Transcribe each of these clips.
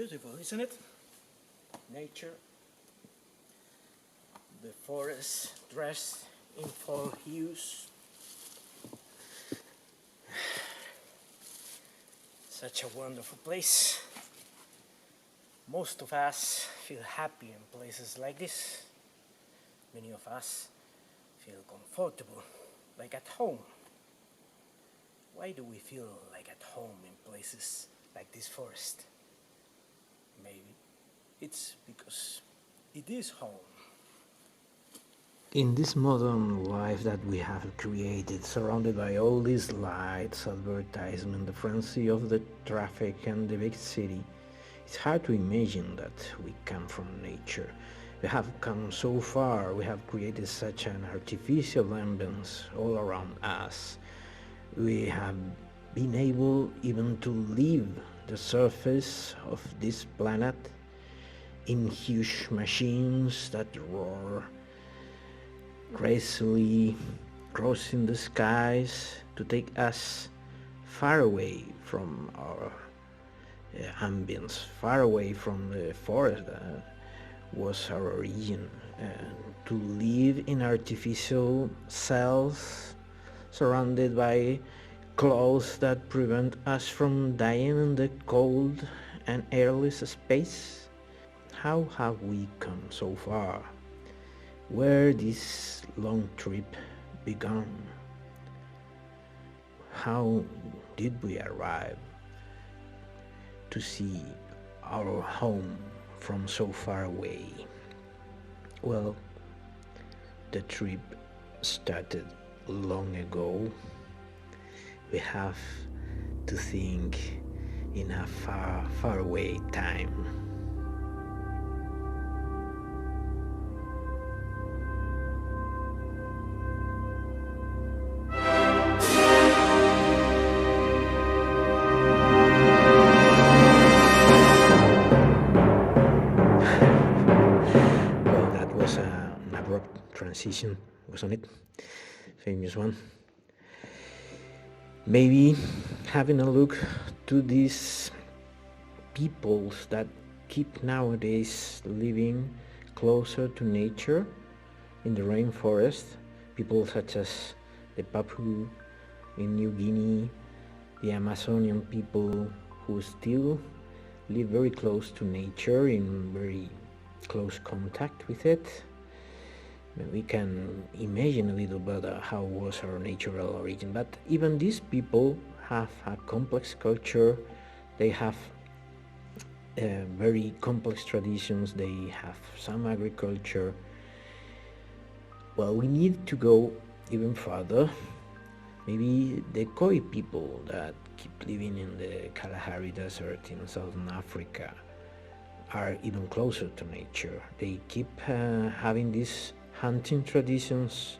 Beautiful, isn't it? Nature, the forest dressed in fall hues. Such a wonderful place. Most of us feel happy in places like this. Many of us feel comfortable, like at home. Why do we feel like at home in places like this forest? Maybe it's because it is home. In this modern life that we have created, surrounded by all these lights, advertisement, the frenzy of the traffic and the big city, it's hard to imagine that we come from nature. We have come so far, we have created such an artificial ambience all around us. We have been able even to leave the surface of this planet in huge machines that roar crazily, crossing the skies to take us far away from our ambience, far away from the forest that was our origin, and to live in artificial cells surrounded by clothes that prevent us from dying in the cold and airless space. How have we come so far? Where this long trip began? How did we arrive to see our home from so far away? Well, the trip started long ago. We have to think in a far, far away time. Well, that was an abrupt transition, wasn't it? Famous one. Maybe having a look to these peoples that keep nowadays living closer to nature in the rainforest, people such as the Papua in New Guinea, the Amazonian people who still live very close to nature, in very close contact with it. We can imagine a little bit how was our natural origin, but even these people have a complex culture. They have very complex traditions. They have some agriculture. Well, we need to go even further. Maybe the Khoi people that keep living in the Kalahari Desert in Southern Africa are even closer to nature. They keep having these hunting traditions.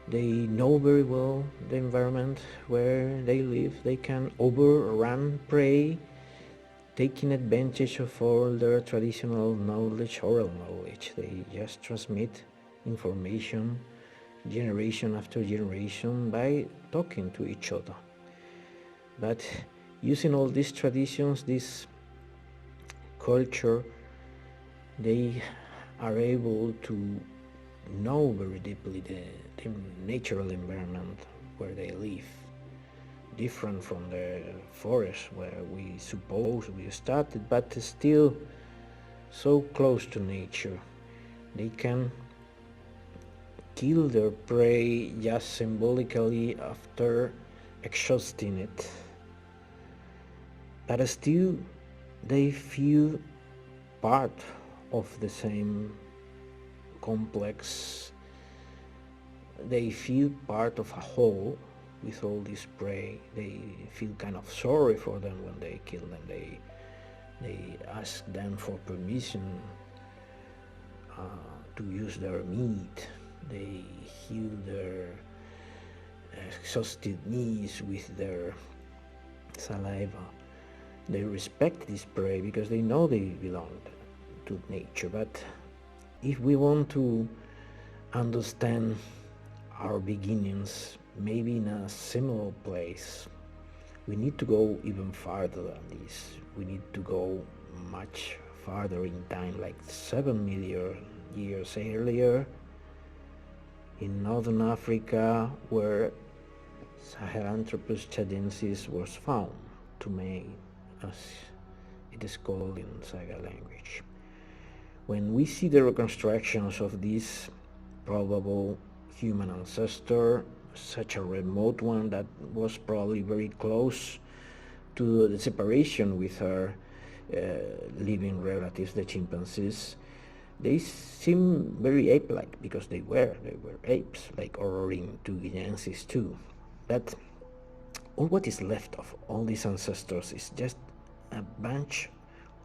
They know very well the environment where they live. They can overrun prey, taking advantage of all their traditional knowledge, oral knowledge. They just transmit information generation after generation by talking to each other. But using all these traditions, this culture, they are able to know very deeply the natural environment where they live, different from the forest where we suppose we started, but still so close to nature. They can kill their prey just symbolically after exhausting it, but still they feel part of the same complex. They feel part of a whole with all this prey. They feel kind of sorry for them when they kill them. They ask them for permission to use their meat. They heal their exhausted knees with their saliva. They respect this prey because they know they belong to nature. But if we want to understand our beginnings, maybe in a similar place, we need to go even farther than this. We need to go much farther in time, like 7 million years earlier, in northern Africa, where Sahelanthropus chadensis was found to make, as it is called in Saga language. When we see the reconstructions of this probable human ancestor, such a remote one that was probably very close to the separation with our living relatives, the chimpanzees, they seem very ape-like because they were apes, like Ororhyntugiensis too. But all what is left of all these ancestors is just a bunch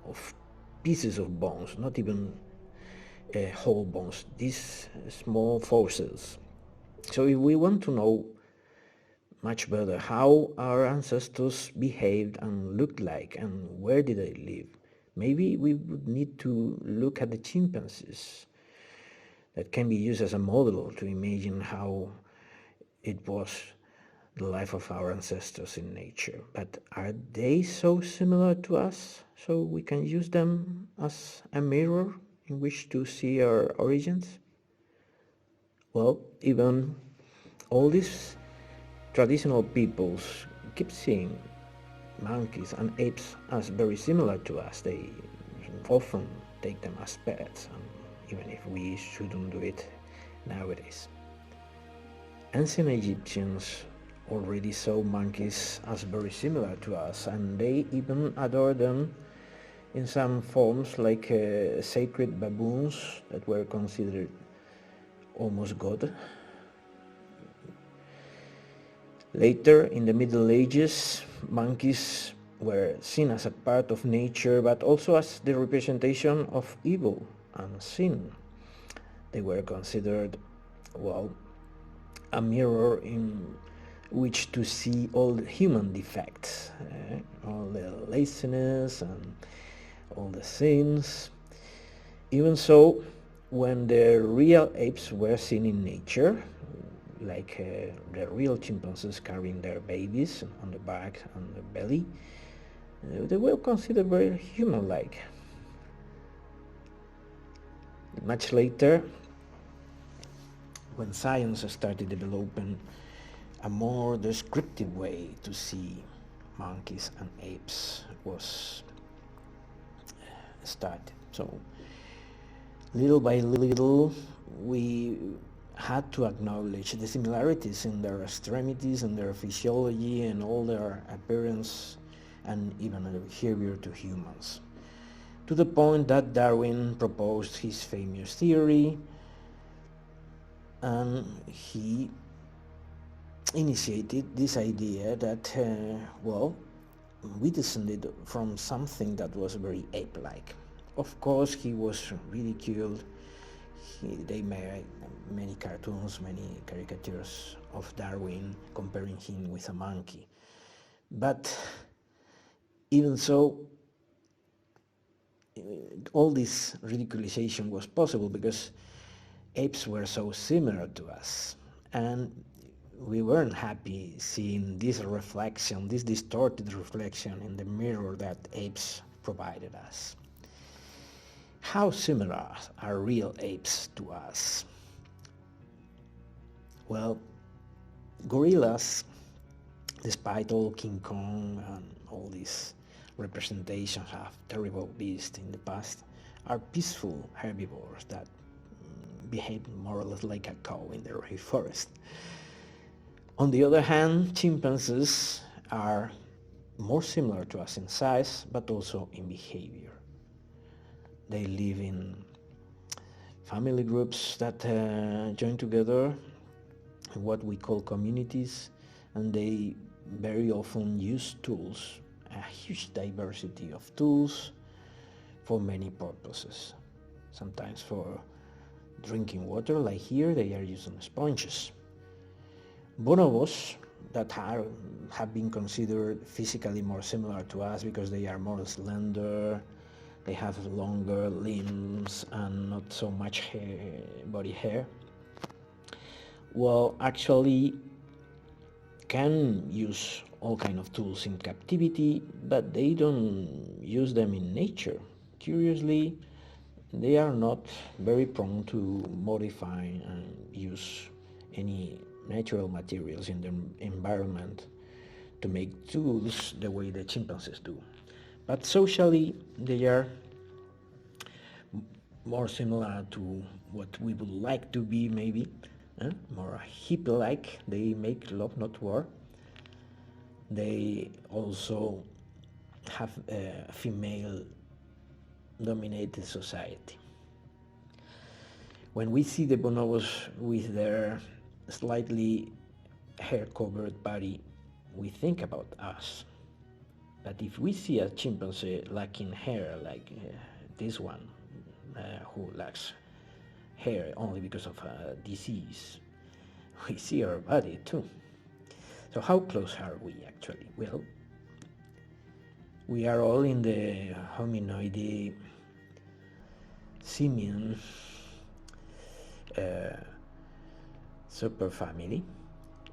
of pieces of bones, not even whole bones, these small fossils. So if we want to know much better how our ancestors behaved and looked like and where did they live, maybe we would need to look at the chimpanzees. That can be used as a model to imagine how it was the life of our ancestors in nature. But are they so similar to us so we can use them as a mirror in which to see our origins? Well, even all these traditional peoples keep seeing monkeys and apes as very similar to us. They often take them as pets, even if we shouldn't do it nowadays. Ancient Egyptians already saw monkeys as very similar to us, and they even adore them in some forms, like sacred baboons that were considered almost god. Later, in the Middle Ages, monkeys were seen as a part of nature, but also as the representation of evil and sin. They were considered, well, a mirror in which to see all the human defects, all the laziness and all the sins. Even so, when the real apes were seen in nature, like the real chimpanzees carrying their babies on the back and the belly, they were considered very human-like. Much later, when science started developing a more descriptive way to see monkeys and apes was started. So little by little we had to acknowledge the similarities in their extremities and their physiology and all their appearance and even their behavior to humans, to the point that Darwin proposed his famous theory, and he initiated this idea that, well, we descended from something that was very ape-like. Of course, he was ridiculed. They made many cartoons, many caricatures of Darwin comparing him with a monkey. But even so, all this ridiculization was possible because apes were so similar to us, and we weren't happy seeing this reflection, this distorted reflection in the mirror that apes provided us. How similar are real apes to us? Well, gorillas, despite all King Kong and all these representations of terrible beasts in the past, are peaceful herbivores that behave more or less like a cow in the rainforest. On the other hand, chimpanzees are more similar to us in size, but also in behavior. They live in family groups that join together in what we call communities, and they very often use tools, a huge diversity of tools for many purposes. Sometimes for drinking water, like here, they are using sponges. Bonobos that have been considered physically more similar to us because they are more slender, they have longer limbs and not so much body hair, well, actually can use all kind of tools in captivity, but they don't use them in nature. Curiously, they are not very prone to modify and use any natural materials in the environment to make tools the way the chimpanzees do. But socially, they are more similar to what we would like to be, maybe, more hippie-like. They make love, not war. They also have a female-dominated society. When we see the bonobos with their slightly hair-covered body, we think about us. But if we see a chimpanzee lacking hair, like this one, who lacks hair only because of a disease, we see our body too. So how close are we actually? Well, we are all in the hominoid simian superfamily.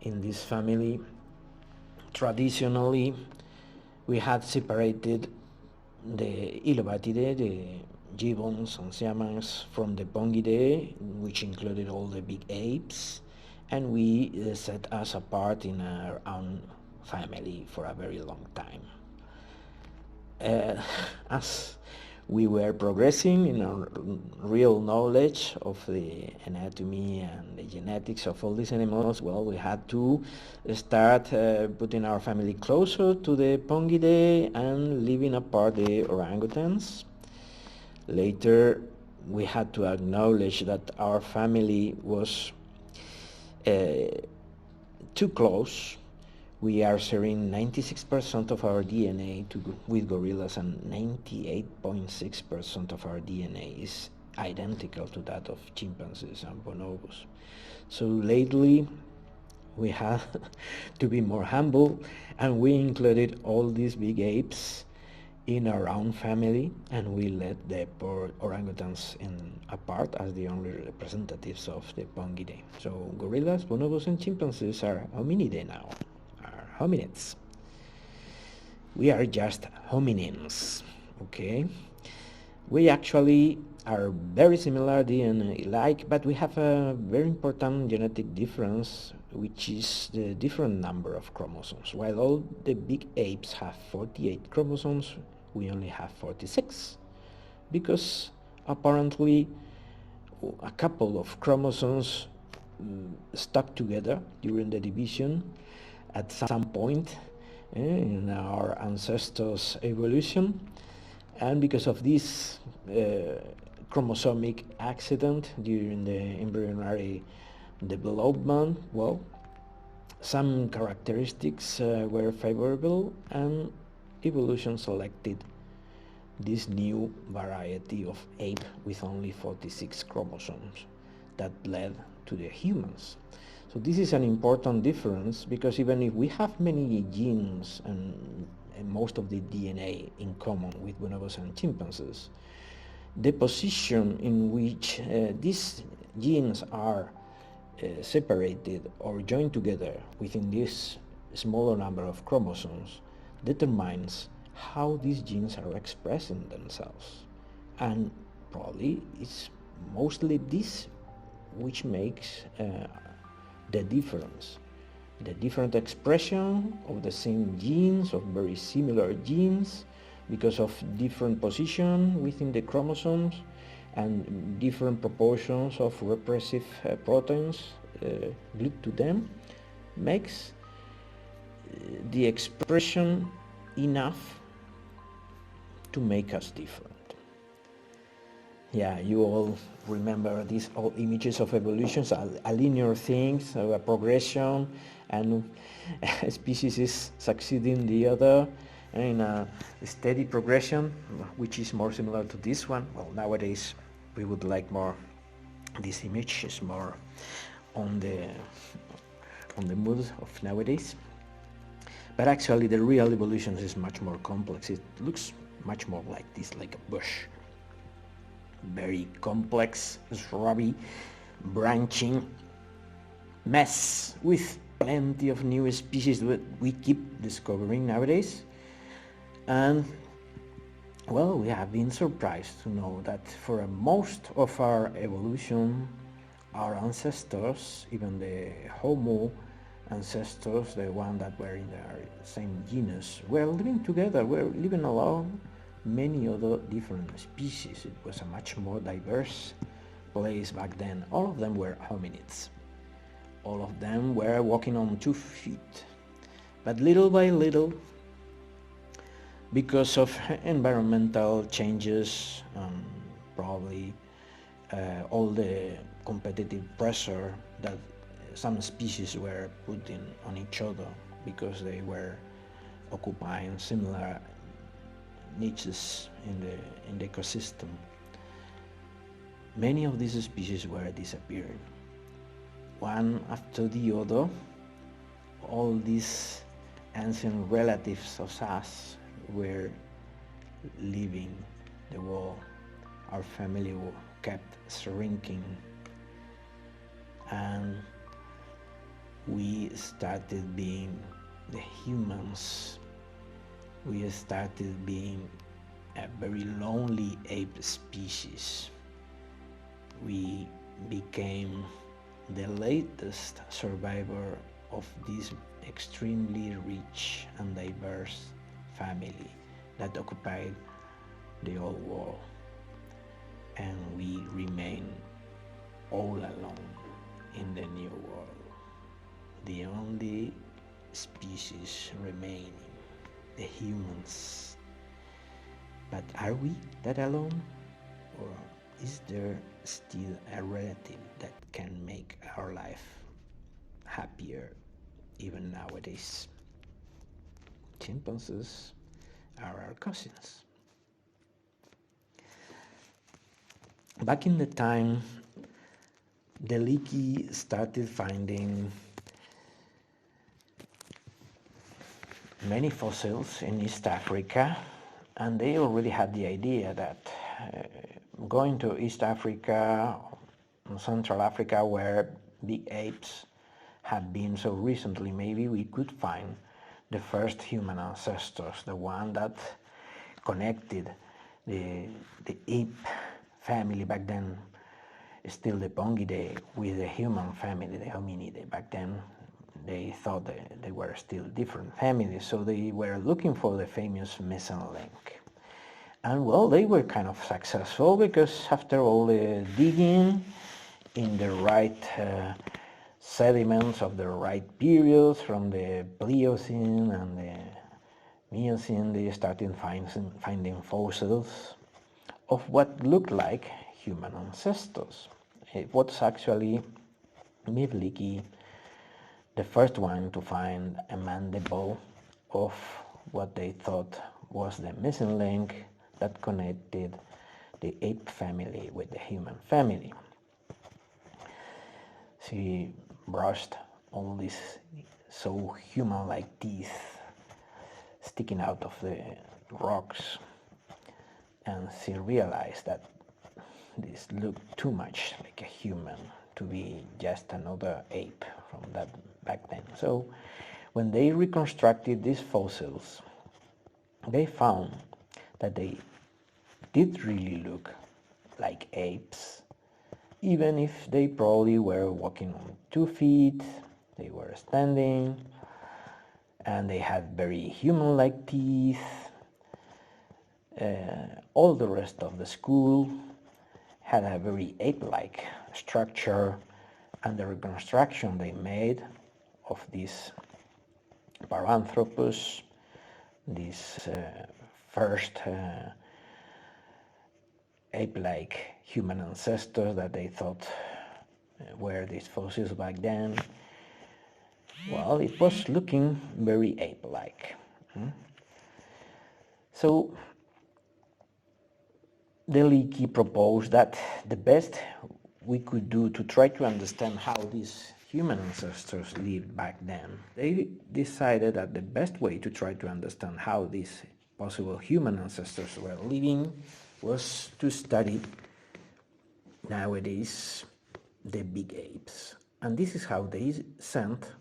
In this family, traditionally, we had separated the Ilobatidae, the gibbons and siamang, from the Pongidae, which included all the big apes, and we set us apart in our own family for a very long time. As we were progressing in our real knowledge of the anatomy and the genetics of all these animals, well, we had to start putting our family closer to the Pongidae and leaving apart the orangutans. Later, we had to acknowledge that our family was too close. We are sharing 96% of our DNA with gorillas, and 98.6% of our DNA is identical to that of chimpanzees and bonobos. So lately, we had to be more humble, and we included all these big apes in our own family, and we let the poor orangutans apart as the only representatives of the Pongidae. So gorillas, bonobos, and chimpanzees are hominidae now, are hominids. We are just hominins, okay? We actually are very similar DNA-like, but we have a very important genetic difference, which is the different number of chromosomes. While all the big apes have 48 chromosomes, we only have 46, because apparently a couple of chromosomes stuck together during the division at some point in our ancestors' evolution, and because of this chromosomic accident during the embryonic development, well, some characteristics were favorable, and evolution selected this new variety of ape with only 46 chromosomes that led to the humans. So this is an important difference, because even if we have many genes and most of the DNA in common with bonobos and chimpanzees, the position in which these genes are separated or joined together within this smaller number of chromosomes determines how these genes are expressing themselves. And probably it's mostly this which makes the difference. The different expression of the same genes, of very similar genes, because of different position within the chromosomes and different proportions of repressive proteins glued to them, makes the expression enough to make us different. Yeah, you all remember these old images of evolutions, a linear thing, so a progression, and a species is succeeding the other in a steady progression, which is more similar to this one. Well, nowadays we would like more, this image is more on the mood of nowadays. But actually the real evolution is much more complex. It looks much more like this, like a bush. Very complex, shrubby, branching mess with plenty of new species that we keep discovering nowadays. And well, we have been surprised to know that for most of our evolution, our ancestors, even the Homo ancestors, the one that were in the same genus, were living together, were living along many other different species. It was a much more diverse place back then. All of them were hominids. All of them were walking on 2 feet. But little by little, because of environmental changes, probably all the competitive pressure that some species were putting on each other because they were occupying similar niches in the ecosystem. Many of these species were disappearing. One after the other, all these ancient relatives of us were leaving the world. Our family kept shrinking, and we started being the humans. We started being a very lonely ape species. We became the latest survivor of this extremely rich and diverse family that occupied the old world, and we remain all alone in the new world, the only species remaining, the humans. But are we that alone, or is there still a relative that can make our life happier even nowadays? Chimpanzees are our cousins. Back in the time, the Leakey started finding many fossils in East Africa, and they already had the idea that going to East Africa, Central Africa, where big apes had been so recently, maybe we could find the first human ancestors, the one that connected the ape family back then, still the Pongidae, with the human family, the Hominidae. Back then they thought they were still different families, so they were looking for the famous missing link. And well, they were kind of successful, because after all the digging in the right sediments of the right periods, from the Pliocene and the Miocene, they started finding fossils of what looked like human ancestors. It was actually Leakey, the first one to find a mandible of what they thought was the missing link that connected the ape family with the human family. She brushed all these so human-like teeth sticking out of the rocks, and she realized that this looked too much like a human to be just another ape from that back then. So when they reconstructed these fossils, they found that they did really look like apes, even if they probably were walking on 2 feet, they were standing, and they had very human-like teeth. All the rest of the skull had a very ape-like structure, and the reconstruction they made of this Paranthropus, this first ape-like human ancestors that they thought were these fossils back then, well, it was looking very ape-like. So the Leakey proposed that the best we could do to try to understand how these human ancestors lived back then, they decided that the best way to try to understand how these possible human ancestors were living was to study nowadays the big apes. And this is how they sent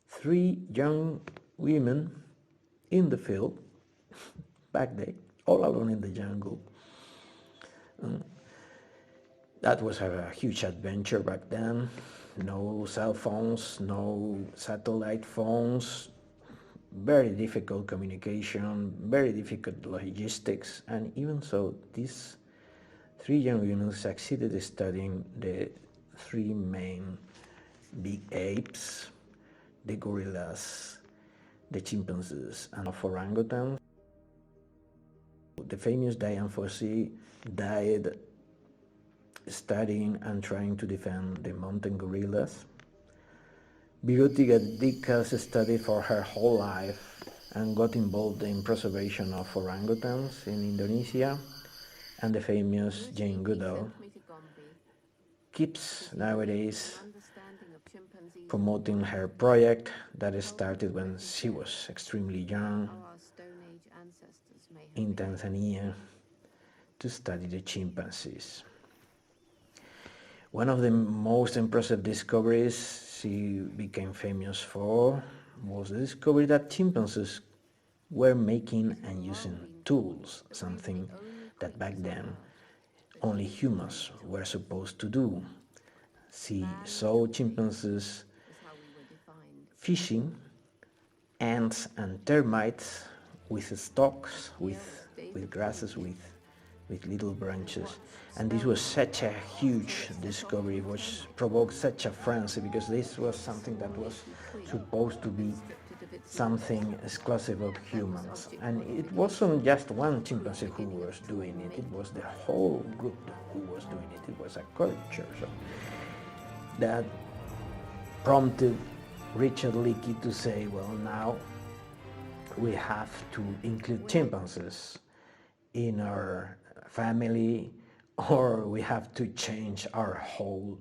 3 young women in the field back then, all alone in the jungle. That was a huge adventure back then. No cell phones, no satellite phones, very difficult communication, very difficult logistics, and even so, these 3 young women succeeded studying the 3 main big apes, the gorillas, the chimpanzees, and orangutans. The famous Diane Fossey died studying and trying to defend the mountain gorillas. Birute Gadika's studied for her whole life and got involved in preservation of orangutans in Indonesia. And the famous Jane Goodall keeps nowadays promoting her project that started when she was extremely young in Tanzania to study the chimpanzees. One of the most impressive discoveries she became famous for was the discovery that chimpanzees were making and using tools, something that back then only humans were supposed to do. She saw chimpanzees fishing ants and termites with stalks, with grasses, with little branches. And this was such a huge discovery, which provoked such a frenzy, because this was something that was supposed to be something exclusive of humans. And it wasn't just one chimpanzee who was doing it, it was the whole group who was doing it. It was a culture. So that prompted Richard Leakey to say, well, now we have to include chimpanzees in our family, or we have to change our whole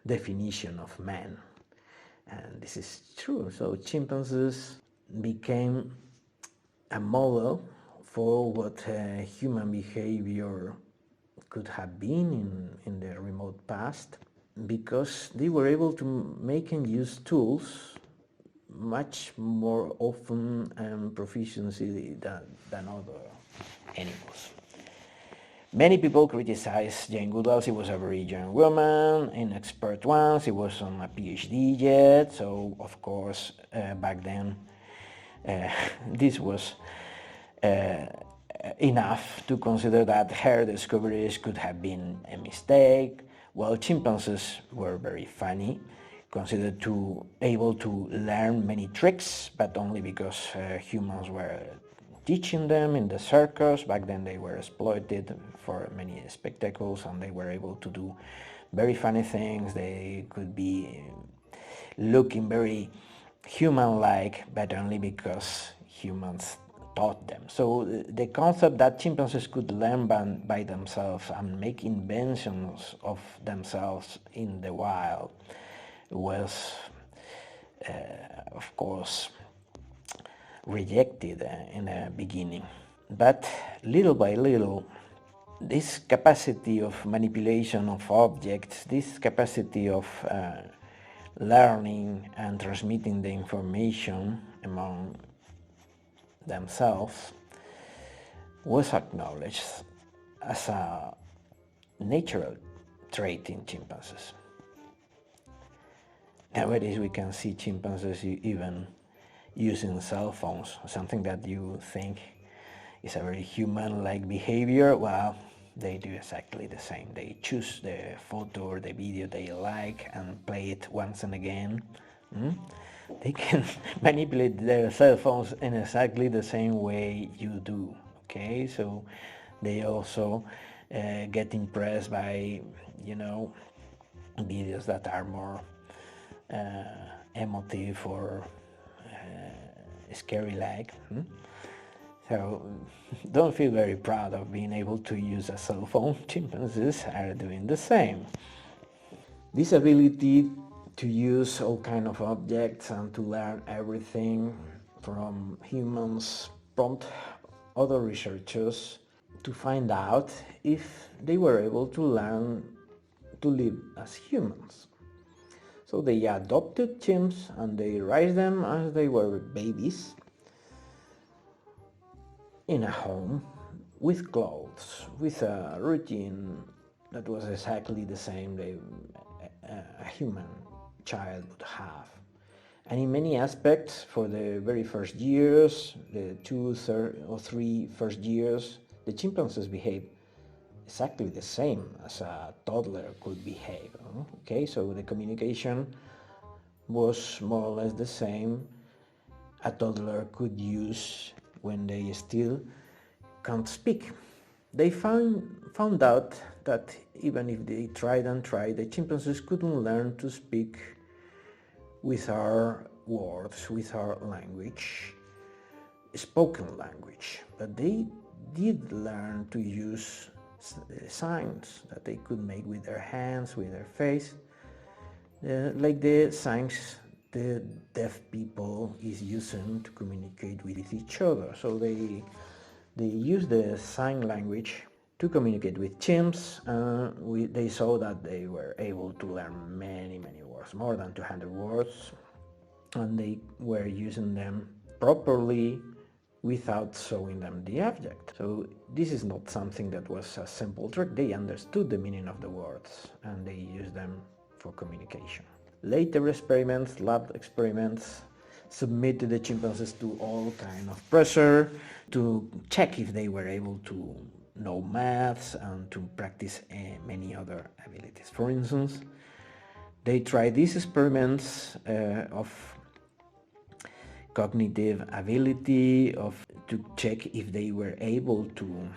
definition of man. And this is true. So chimpanzees became a model for what human behavior could have been in the remote past, because they were able to make and use tools much more often and proficiency than other animals. Many people criticize Jane Goodall. She was a very young woman, inexpert one. She was on a PhD yet, so of course back then this was enough to consider that her discoveries could have been a mistake. Well, chimpanzees were very funny, considered to able to learn many tricks, but only because humans were teaching them in the circus. Back then they were exploited for many spectacles, and they were able to do very funny things. They could be looking very human-like, but only because humans taught them. So the concept that chimpanzees could learn by themselves and make inventions of themselves in the wild was, of course, rejected in the beginning. But little by little, this capacity of manipulation of objects, this capacity of learning and transmitting the information among themselves was acknowledged as a natural trait in chimpanzees. Nowadays we can see chimpanzees even using cell phones, something that you think is a very human-like behavior. Well, they do exactly the same. They choose the photo or the video they like and play it once and again. They can manipulate their cell phones in exactly the same way you do. Okay, so they also get impressed by, videos that are more emotive or scary-like. So don't feel very proud of being able to use a cell phone. Chimpanzees are doing the same. This ability to use all kind of objects and to learn everything from humans prompt other researchers to find out if they were able to learn to live as humans. So they adopted chimps and they raised them as they were babies in a home with clothes, with a routine that was exactly the same a human child would have. And in many aspects, for the very first years, the 2 or 3 first years, the chimpanzees behave exactly the same as a toddler could behave. Okay, so the communication was more or less the same a toddler could use when they still can't speak. They found out that even if they tried and tried, the chimpanzees couldn't learn to speak with our words, with our language, spoken language, but they did learn to use signs that they could make with their hands, with their face, like the signs the deaf people is using to communicate with each other. So they use the sign language to communicate with chimps. They saw that they were able to learn many words, more than 200 words, and they were using them properly without showing them the object. So this is not something that was a simple trick. They understood the meaning of the words and they used them for communication. Later experiments, lab experiments, submitted the chimpanzees to all kind of pressure to check if they were able to know maths and to practice many other abilities. For instance, they tried these experiments of cognitive ability, to check if they were able to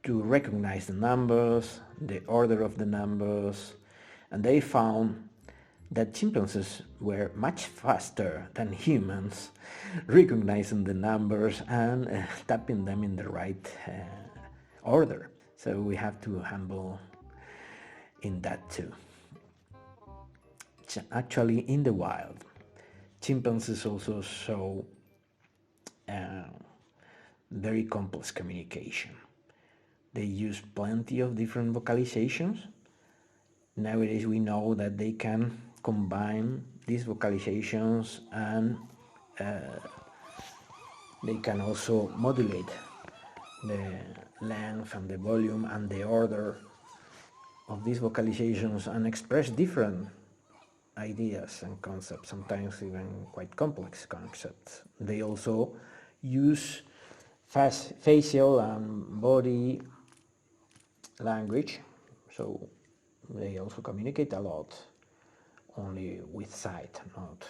recognize the numbers, the order of the numbers, and they found that chimpanzees were much faster than humans recognizing the numbers and tapping them in the right order. So we have to humble in that too. Actually, in the wild, chimpanzees also show very complex communication. They use plenty of different vocalizations. Nowadays we know that they can combine these vocalizations and they can also modulate the length and the volume and the order of these vocalizations and express different ideas and concepts, sometimes even quite complex concepts. They also use facial and body language, so they also communicate a lot only with sight, not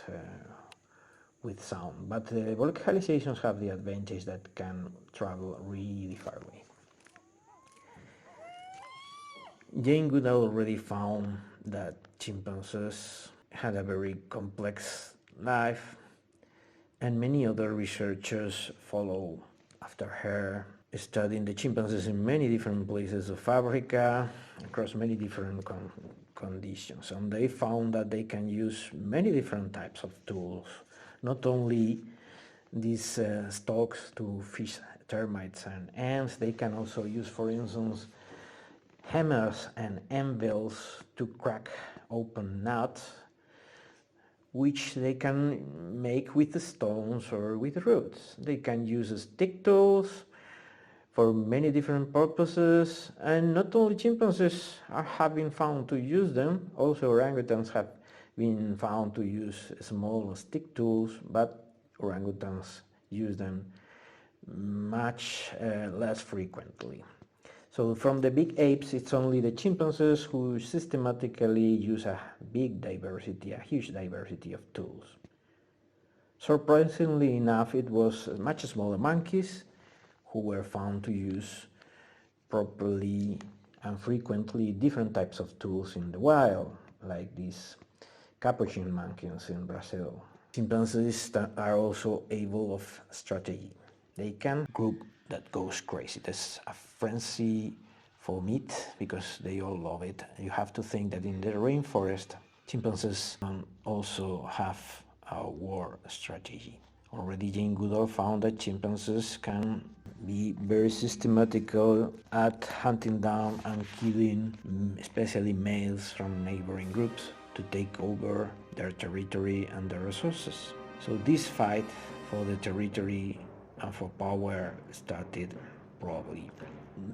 with sound. But vocalizations have the advantage that can travel really far away. Jane Goodall already found that chimpanzees had a very complex life, and many other researchers follow after her, studying the chimpanzees in many different places of Africa, across many different conditions, and they found that they can use many different types of tools, not only these stalks to fish termites and ants. They can also use, for instance, hammers and anvils to crack open nuts, which they can make with stones or with roots. They can use stick tools for many different purposes, and not only chimpanzees have been found to use them, also orangutans have been found to use small stick tools, but orangutans use them much less frequently. So from the big apes, it's only the chimpanzees who systematically use a huge diversity of tools. Surprisingly enough, it was much smaller monkeys who were found to use properly and frequently different types of tools in the wild, like these capuchin monkeys in Brazil. Chimpanzees are also able of strategy. They can group that goes crazy. There's a frenzy for meat because they all love it. You have to think that in the rainforest, chimpanzees also have a war strategy. Already Jane Goodall found that chimpanzees can be very systematical at hunting down and killing especially males from neighboring groups to take over their territory and their resources. So this fight for the territory and for power started probably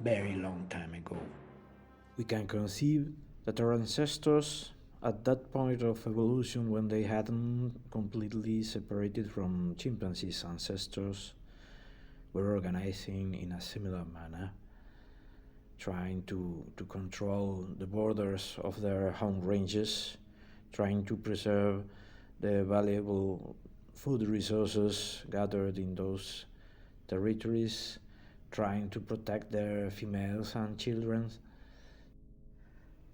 very long time ago. We can conceive that our ancestors at that point of evolution, when they hadn't completely separated from chimpanzees, ancestors were organizing in a similar manner, trying to control the borders of their home ranges, trying to preserve the valuable food resources gathered in those territories, trying to protect their females and children.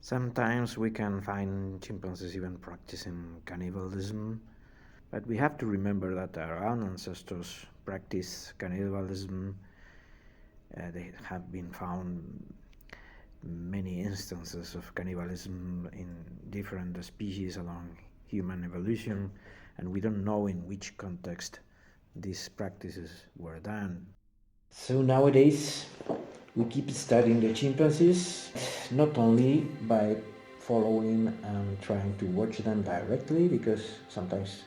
Sometimes we can find chimpanzees even practicing cannibalism, but we have to remember that our own ancestors practice cannibalism. They have been found many instances of cannibalism in different species along human evolution, and we don't know in which context these practices were done. So nowadays we keep studying the chimpanzees, not only by following and trying to watch them directly, because sometimes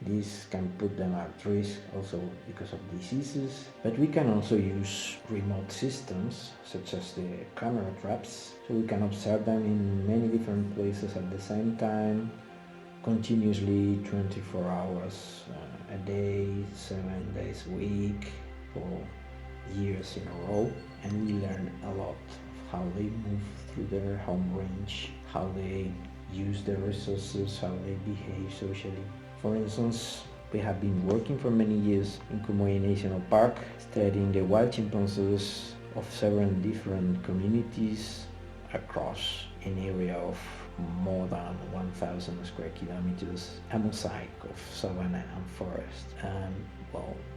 this can put them at risk also because of diseases, but we can also use remote systems such as the camera traps, so we can observe them in many different places at the same time, continuously 24 hours a day, 7 days a week, for years in a row, and we learn a lot of how they move through their home range, how they use their resources, how they behave socially. For instance, we have been working for many years in Kumoy National Park, studying the wild chimpanzees of several different communities across an area of more than 1,000 square kilometers, a mosaic of savanna and forest, and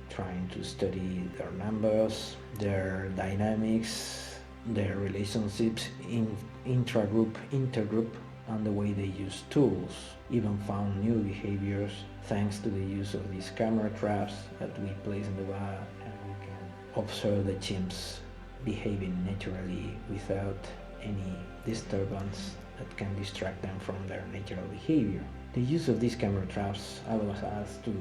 trying to study their numbers, their dynamics, their relationships in intragroup, intergroup, and the way they use tools. Even found new behaviors thanks to the use of these camera traps that we place in the wild, and we can observe the chimps behaving naturally without any disturbance that can distract them from their natural behavior. The use of these camera traps allows us to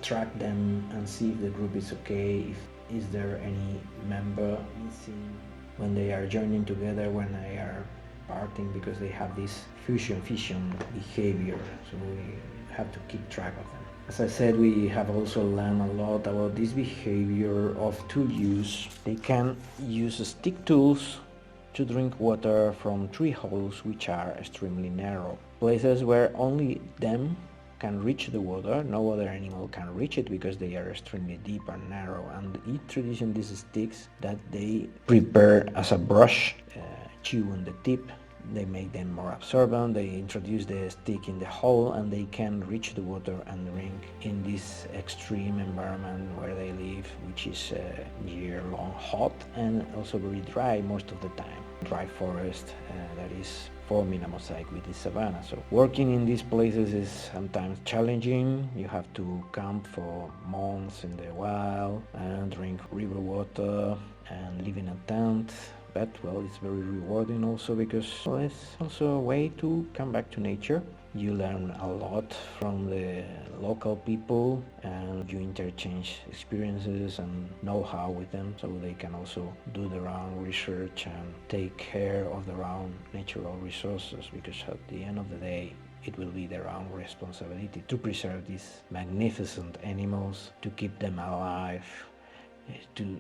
track them and see if the group is okay, if is there any member missing, when they are joining together, when they are parting, because they have this fusion-fission behavior, so we have to keep track of them. As I said, we have also learned a lot about this behavior of tool use. They can use stick tools to drink water from tree holes which are extremely narrow, places where only them can reach the water. No other animal can reach it because they are extremely deep and narrow, and introduce these sticks that they prepare as a brush, chew on the tip. They make them more absorbent. They introduce the stick in the hole, and they can reach the water and drink in this extreme environment where they live, which is year-long hot and also very dry most of the time. Dry forest that is forming a mosaic with the savanna. So working in these places is sometimes challenging. You have to camp for months in the wild and drink river water and live in a tent. But it's very rewarding also because it's also a way to come back to nature. You learn a lot from the local people and you interchange experiences and know-how with them, so they can also do their own research and take care of their own natural resources, because at the end of the day it will be their own responsibility to preserve these magnificent animals, to keep them alive, to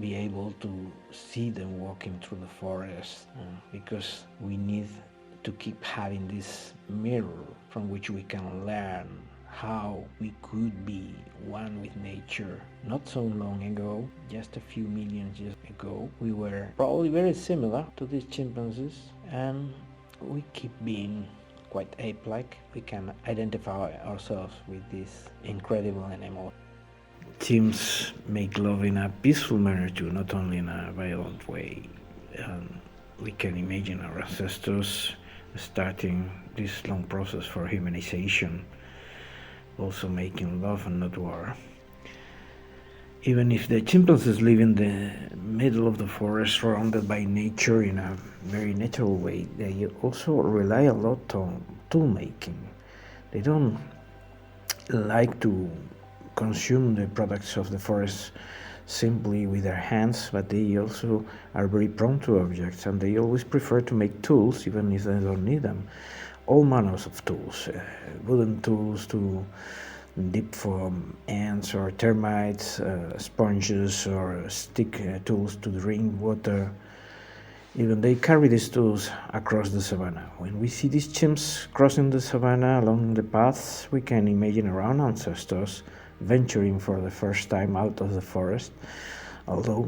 be able to see them walking through the forest, because we need to keep having this mirror from which we can learn how we could be one with nature. Not so long ago, just a few million years ago, we were probably very similar to these chimpanzees, and we keep being quite ape-like. We can identify ourselves with this incredible animal. Chimps make love in a peaceful manner too, not only in a violent way. We can imagine our ancestors starting this long process for humanization, also making love and not war. Even if the chimpanzees live in the middle of the forest, surrounded by nature in a very natural way, they also rely a lot on tool making. They don't like to consume the products of the forest simply with their hands, but they also are very prone to objects, and they always prefer to make tools even if they don't need them. All manners of tools, wooden tools to dip for ants or termites, sponges or stick tools to drink water. Even they carry these tools across the savannah. When we see these chimps crossing the savannah along the paths, we can imagine our own ancestors venturing for the first time out of the forest, although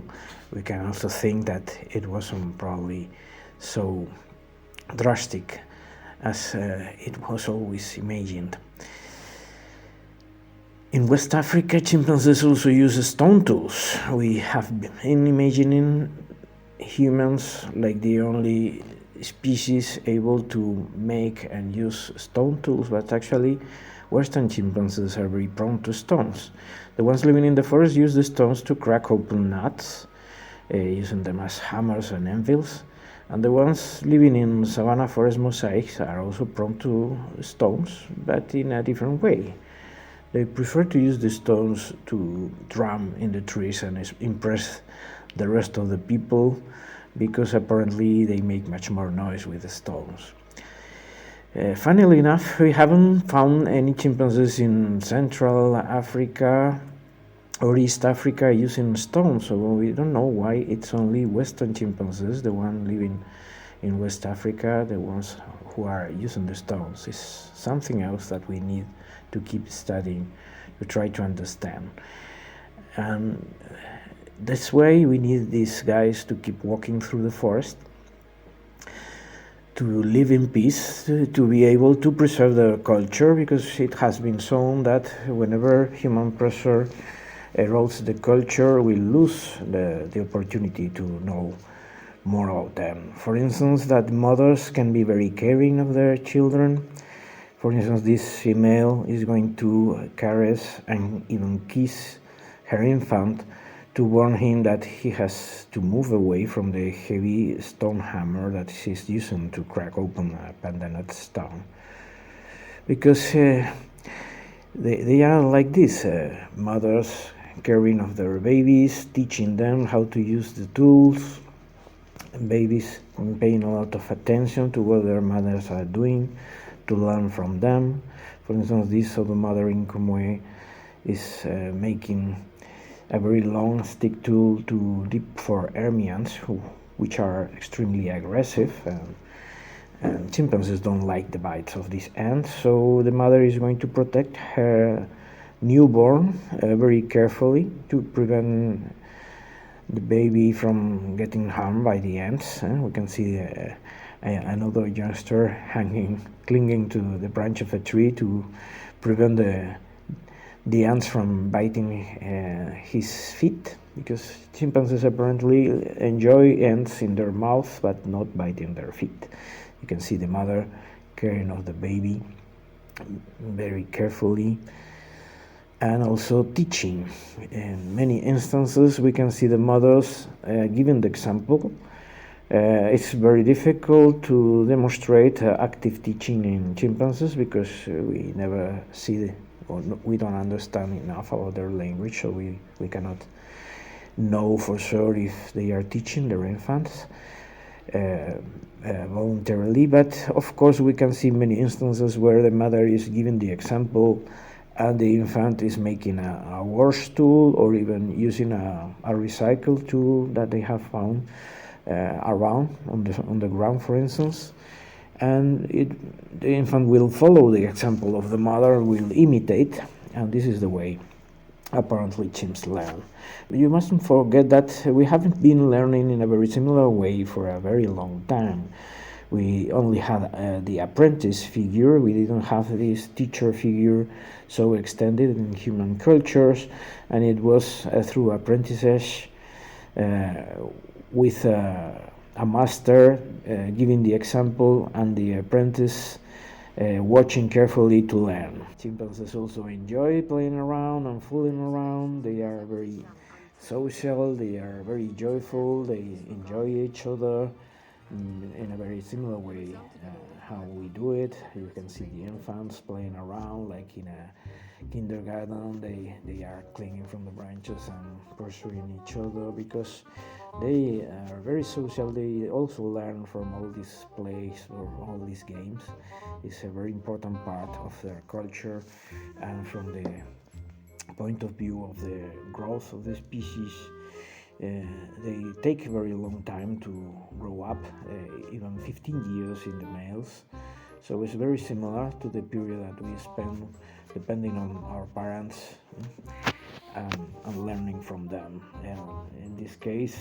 we can also think that it wasn't probably so drastic as it was always imagined. In West Africa, chimpanzees also use stone tools. We have been imagining humans like the only species able to make and use stone tools, but actually Western chimpanzees are very prone to stones. The ones living in the forest use the stones to crack open nuts, using them as hammers and anvils. And the ones living in savanna forest mosaics are also prone to stones, but in a different way. They prefer to use the stones to drum in the trees and impress the rest of the people, because apparently they make much more noise with the stones. Funnily enough, we haven't found any chimpanzees in Central Africa or East Africa using stones, so we don't know why it's only Western chimpanzees, the one living in West Africa, the ones who are using the stones. It's something else that we need to keep studying, to try to understand. And this way we need these guys to keep walking through the forest, to live in peace, to be able to preserve their culture, because it has been shown that whenever human pressure erodes the culture, we lose the opportunity to know more about them. For instance, that mothers can be very caring of their children. For instance, this female is going to caress and even kiss her infant to warn him that he has to move away from the heavy stone hammer that she's using to crack open a pandanus stone. Because they are like this, mothers caring of their babies, teaching them how to use the tools, babies paying a lot of attention to what their mothers are doing, to learn from them. For instance, this other mother in Comoé is making a very long stick tool to dip for ants, which are extremely aggressive, and chimpanzees don't like the bites of these ants, so the mother is going to protect her newborn very carefully to prevent the baby from getting harmed by the ants. We can see another youngster clinging to the branch of a tree to prevent the ants from biting his feet, because chimpanzees apparently enjoy ants in their mouth but not biting their feet. You can see the mother caring of the baby very carefully, and also teaching. In many instances we can see the mothers giving the example. It's very difficult to demonstrate active teaching in chimpanzees because we never see or we don't understand enough about their language, so we cannot know for sure if they are teaching their infants voluntarily. But of course we can see many instances where the mother is giving the example and the infant is making a wash tool, or even using a recycled tool that they have found around on the ground, for instance. And the infant will follow the example of the mother, will imitate, and this is the way apparently chimps learn. You mustn't forget that we haven't been learning in a very similar way for a very long time. We only had the apprentice figure. We didn't have this teacher figure so extended in human cultures, and it was through apprenticeship with a master giving the example and the apprentice watching carefully to learn. Chimpanzees also enjoy playing around and fooling around. They are very social, they are very joyful, they enjoy each other in a very similar way how we do it. You can see the infants playing around like in a kindergarten. They are clinging from the branches and pursuing each other because they are very social. They also learn from all these plays or all these games. It's a very important part of their culture, and from the point of view of the growth of the species, they take a very long time to grow up, even 15 years in the males. So it's very similar to the period that we spend depending on our parents and learning from them. In this case,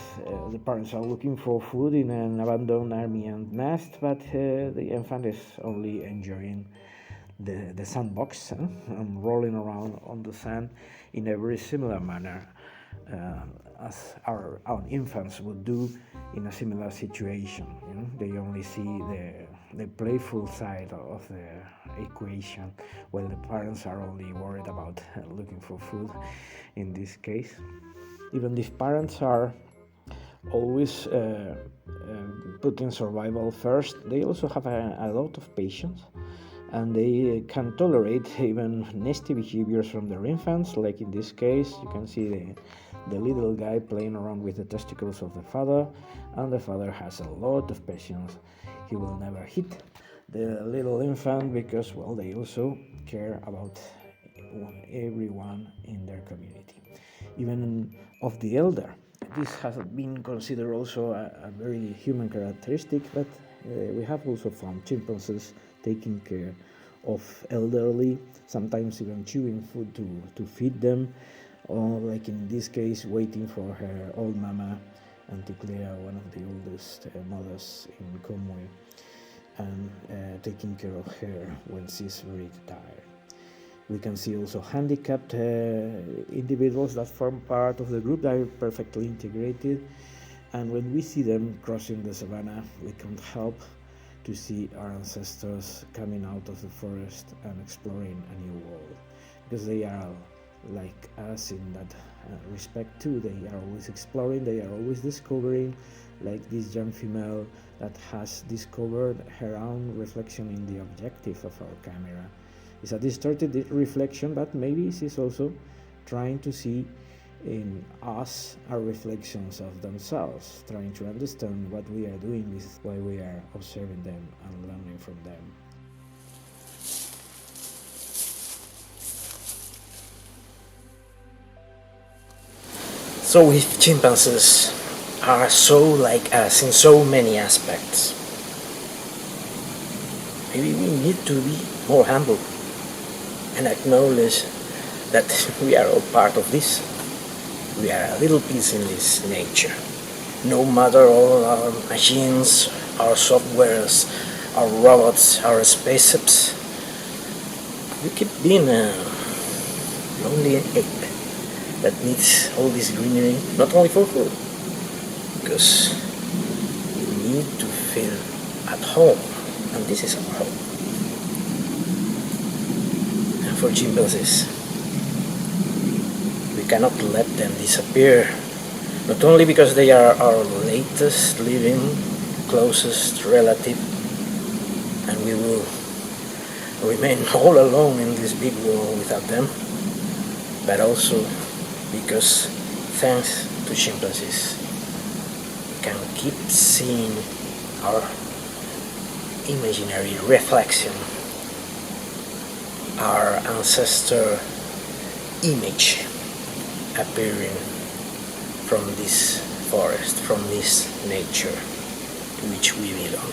the parents are looking for food in an abandoned army ant nest, but the infant is only enjoying the sandbox and rolling around on the sand in a very similar manner as our infants would do in a similar situation. They only see the playful side of the equation, while the parents are only worried about looking for food in this case. Even if parents are always putting survival first, they also have a lot of patience, and they can tolerate even nasty behaviors from their infants. Like in this case, you can see the little guy playing around with the testicles of the father, and the father has a lot of patience. He will never hit the little infant because, well, they also care about everyone in their community, even of the elder. This has been considered also a very human characteristic, but we have also found chimpanzees taking care of elderly, sometimes even chewing food to feed them, or like in this case, waiting for her old mama, Anticlea, one of the oldest mothers in Conway, and taking care of her when she's very tired. We can see also handicapped individuals that form part of the group that are perfectly integrated, and when we see them crossing the savannah, we can't help to see our ancestors coming out of the forest and exploring a new world, because they are like us in that respect too. They are always exploring, they are always discovering, like this young female that has discovered her own reflection in the objective of our camera. It's a distorted reflection, but maybe she's also trying to see in us our reflections of themselves, trying to understand what we are doing with why we are observing them and learning from them. So if chimpanzees are so like us in so many aspects, maybe we need to be more humble and acknowledge that we are all part of this. We are a little piece in this nature. No matter all our machines, our softwares, our robots, our spaceships, we keep being a lonely ape that needs all this greenery, not only for food, because we need to feel at home, and this is our home. And for chimpanzees, we cannot let them disappear, not only because they are our latest living, closest relative, and we will remain all alone in this big world without them, but also because thanks to chimpanzees, we can keep seeing our imaginary reflection, our ancestor image appearing from this forest, from this nature to which we belong.